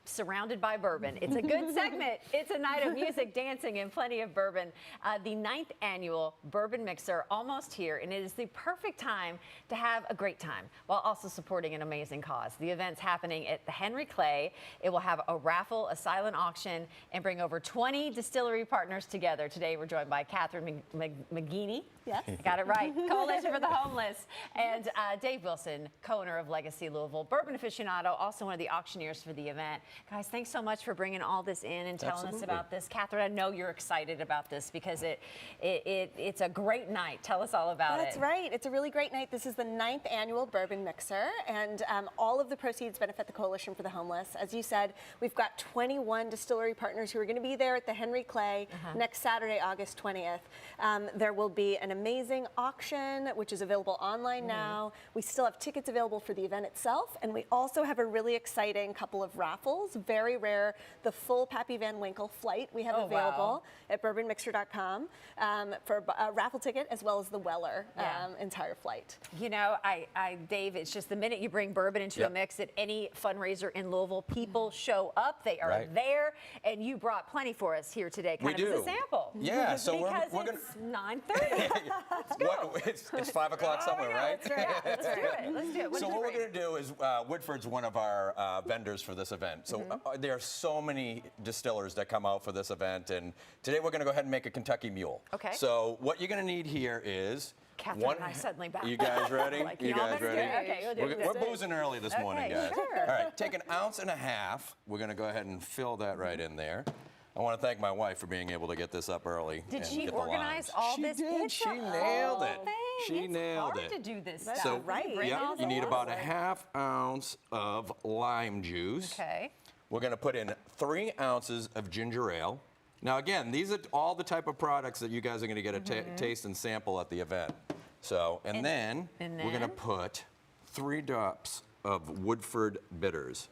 surrounded by bourbon. It's a good segment. It's a night of music, dancing, and plenty of bourbon. The 9th annual Bourbon Mixer almost here, and it is the perfect time to have a great time while also supporting an amazing cause. The event's happening at the Henry Clay. It will have a raffle, a silent auction, and bring over 20 distillery partners together. Today we're joined by Catherine McGeaney. Yes. Got it right. Coalition for the Homeless. And Dave Wilson, co-owner of Legacy Louisville, bourbon aficionado, also one of the auctioneers for the event. Guys, thanks so much for bringing all this in and telling us about this. Catherine, I know you're excited about this because it's a great night. Tell us all about it. That's right. It's a really great night. This is the 9th annual Bourbon Mixer, and all of the proceeds benefit the Coalition for the Homeless. As you said, we've got 21 distillery partners who are going to be there at the Henry Clay next Saturday, August 20th. There will be an amazing auction, which is available online now. We still have tickets available for the event itself, and we also have a really exciting couple of raffles. Very rare, the full Pappy Van Winkle flight we have available at bourbonmixer.com for a raffle ticket, as well as the Weller entire flight. You know, Dave, it's just the minute you bring bourbon into a mix at any fundraiser in Louisville, people show up. They are there, and you brought plenty for us here today, kind of as a sample. Yeah, so because we're it's 9:30. Let's go. It's 5 o'clock somewhere, right? That's right. Let's do it. Let's do it. So what we're going to do is Woodford's one of our vendors for this event. So there are so many distillers that come out for this event, and today we're going to go ahead and make a Kentucky Mule. Okay. So what you're going to need here is Catherine and I suddenly back. You guys ready? Like, you guys ready? Okay, we'll do we're boozing early this morning, guys. Sure. All right, take 1.5 ounces. We're going to go ahead and fill that right in there. I want to thank my wife for being able to get this up early. Did she organize all this? She did. She nailed it. She nailed it. It's hard to do this stuff. So, right. You need about 1/2 ounce of lime juice. Okay. We're going to put in 3 ounces of ginger ale. Now, again, these are all the type of products that you guys are going to get a taste and sample at the event. So, and then we're going to put 3 drops of Woodford bitters.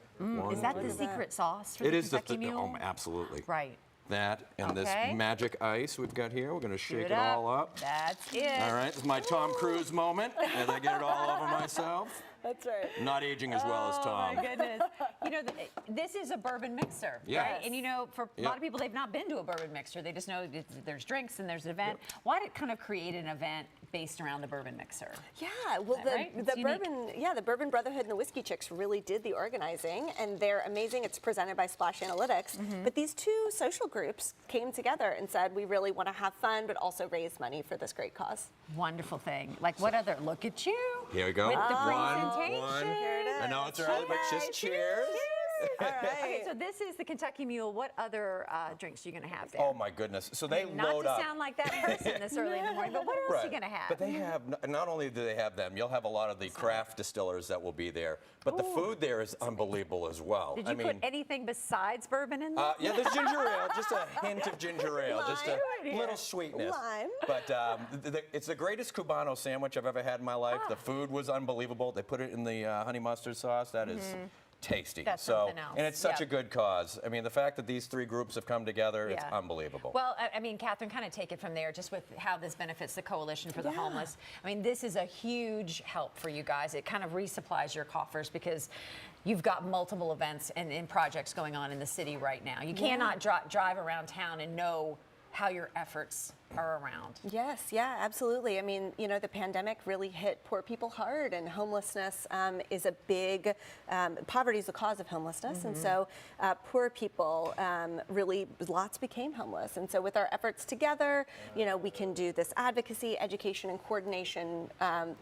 Is that the secret sauce for the Kentucky Mule? Oh, absolutely. Right. That and this magic ice we've got here. We're going to shake it all up. That's it. All right, this is my Tom Cruise moment as I get it all over myself. That's right. Not aging as well as Tom. Oh, my goodness. You know, this is a bourbon mixer, right? And, you know, for a lot of people, they've not been to a bourbon mixer. They just know there's drinks and there's an event. Why did it kind of create an event based around the bourbon mixer? Yeah, well, the Bourbon Brotherhood and the Whiskey Chicks really did the organizing, and they're amazing. It's presented by Splash Analytics. But these 2 social groups came together and said, we really want to have fun, but also raise money for this great cause. Wonderful thing. Like, what other? Look at you. Here we go. With the presentation. Here it is. I know it's early, but just cheers. All right. Okay, so this is the Kentucky Mule. What other drinks are you going to have there? Oh, my goodness. So they load Not up. to sound like that person this early in the morning, but what else are you going to have? But they have, not only do they have them, you'll have a lot of the craft distillers that will be there, but the food there is unbelievable as well. Did you put anything besides bourbon in there? Yeah, there's ginger ale, just a hint of ginger ale, just a little sweetness. Lime. But it's the greatest Cubano sandwich I've ever had in my life. The food was unbelievable. They put it in the honey mustard sauce. That is tasty. That's something else. And it's such a good cause. I mean, the fact that these 3 groups have come together, it's unbelievable. Well, I mean, Catherine, kind of take it from there, just with how this benefits the Coalition for the Homeless. I mean, this is a huge help for you guys. It kind of resupplies your coffers because you've got multiple events and projects going on in the city right now. You cannot drive around town and know how your efforts are around. Yes, yeah, absolutely. I mean, you know, the pandemic really hit poor people hard, and homelessness is a big, poverty is the cause of homelessness. And so poor people really, lots became homeless. And so with our efforts together, you know, we can do this advocacy, education, and coordination,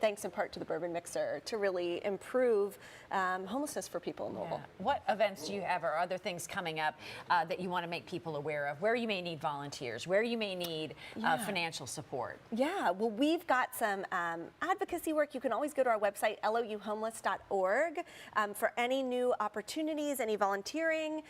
thanks in part to the Bourbon Mixer, to really improve homelessness for people in Louisville. What events do you have or other things coming up that you want to make people aware of, where you may need volunteers, where you may need financial support? Yeah, well, we've got some advocacy work. You can always go to our website, louhomeless.org, for any new opportunities, any volunteering.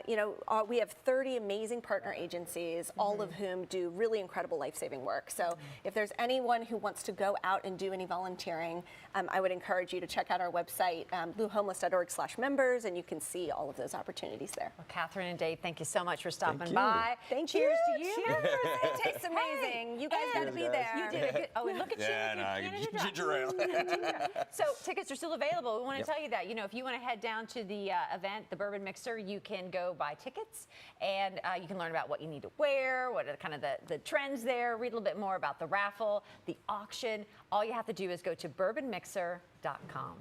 You know, we have 30 amazing partner agencies, all of whom do really incredible life-saving work. So if there's anyone who wants to go out and do any volunteering, I would encourage you to check out our website, louhomeless.org/members, and you can see all of those opportunities there. Well, Catherine and Dave, thank you so much for stopping by. Thank Cheers you. to you. Cheers. It tastes It's amazing. You guys got to be there. You did a good. Oh, and look at you. Yeah, with your no, Canada Dry. ginger ale. So tickets are still available. We want to tell you that, if you want to head down to the event, the Bourbon Mixer, you can go buy tickets, and you can learn about what you need to wear, what are kind of the trends there, read a little bit more about the raffle, the auction. All you have to do is go to bourbonmixer.com.